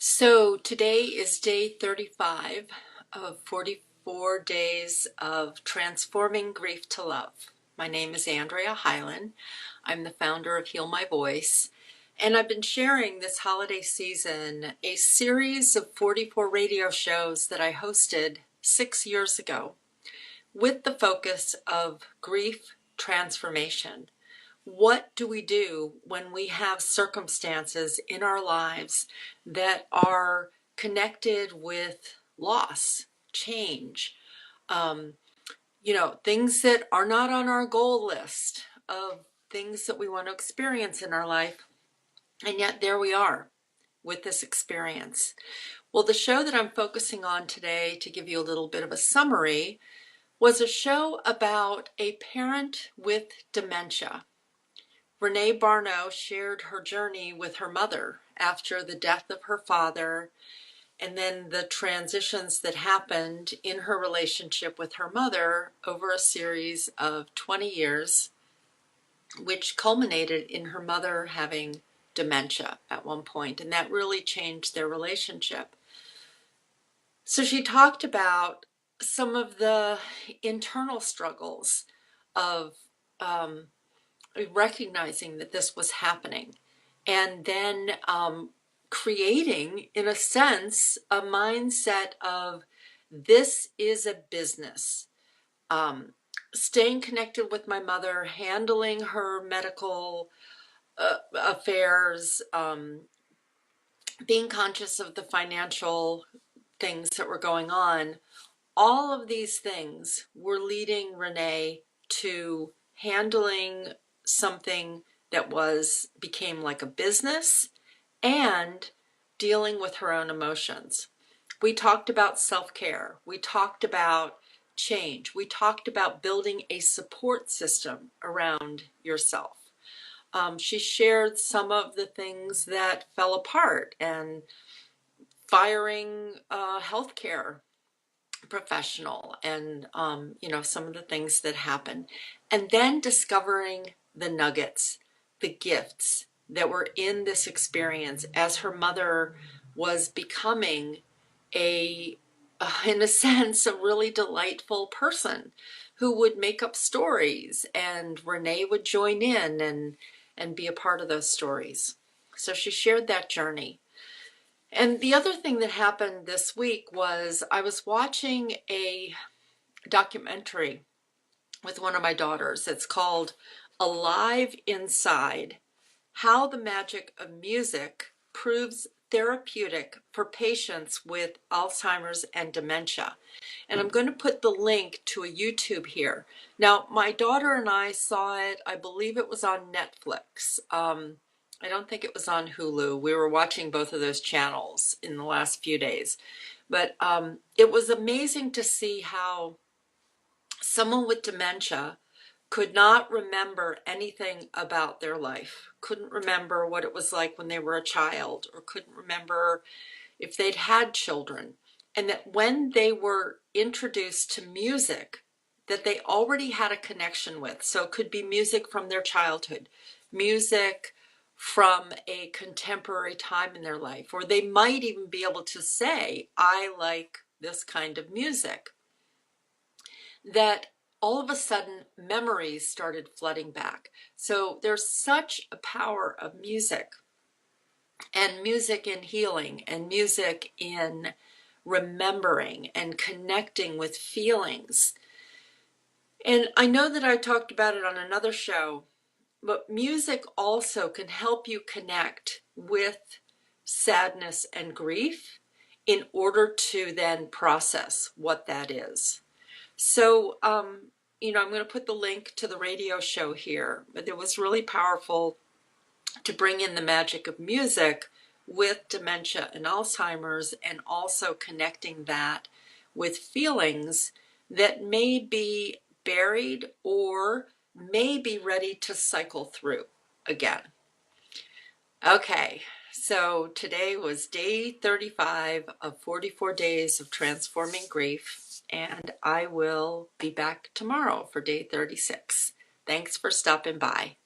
So today is day 35 of 44 days of transforming grief to love. My name is Andrea Hylen. I'm the founder of Heal My Voice, and I've been sharing this holiday season a series of 44 radio shows that I hosted 6 years ago with the focus of grief transformation. What do we do when we have circumstances in our lives that are connected with loss, change, things that are not on our goal list of things that we want to experience in our life, and yet there we are with this experience. Well, the show that I'm focusing on today, to give you a little bit of a summary, was a show about a parent with dementia. Renee Barnow shared her journey with her mother after the death of her father, and then the transitions that happened in her relationship with her mother over a series of 20 years, which culminated in her mother having dementia at one point, and that really changed their relationship. So she talked about some of the internal struggles of recognizing that this was happening, and then creating, in a sense, a mindset of this is a business. Staying connected with my mother, handling her medical affairs, being conscious of the financial things that were going on. All of these things were leading Renee to handling something that became like a business and dealing with her own emotions. We talked about self-care. We talked about change. We talked about building a support system around yourself. She shared some of the things that fell apart and firing a healthcare professional, and some of the things that happen, and then discovering the nuggets, the gifts that were in this experience as her mother was becoming in a sense, a really delightful person who would make up stories, and Renee would join in and be a part of those stories. So she shared that journey. And the other thing that happened this week was I was watching a documentary with one of my daughters. It's called Alive Inside: How the Magic of Music Proves Therapeutic for Patients with Alzheimer's and Dementia. And I'm going to put the link to a YouTube here. Now, my daughter and I saw it, I believe it was on Netflix. I don't think it was on Hulu. We were watching both of those channels in the last few days. But it was amazing to see how someone with dementia could not remember anything about their life, couldn't remember what it was like when they were a child, or couldn't remember if they'd had children. And that when they were introduced to music that they already had a connection with, so it could be music from their childhood, music from a contemporary time in their life, or they might even be able to say, I like this kind of music, that all of a sudden memories started flooding back. So there's such a power of music, and music in healing, and music in remembering and connecting with feelings. And I know that I talked about it on another show, but music also can help you connect with sadness and grief in order to then process what that is. So, I'm going to put the link to the radio show here, but it was really powerful to bring in the magic of music with dementia and Alzheimer's, and also connecting that with feelings that may be buried or may be ready to cycle through again. Okay, so today was day 35 of 44 days of transforming grief, and I will be back tomorrow for day 36. Thanks for stopping by.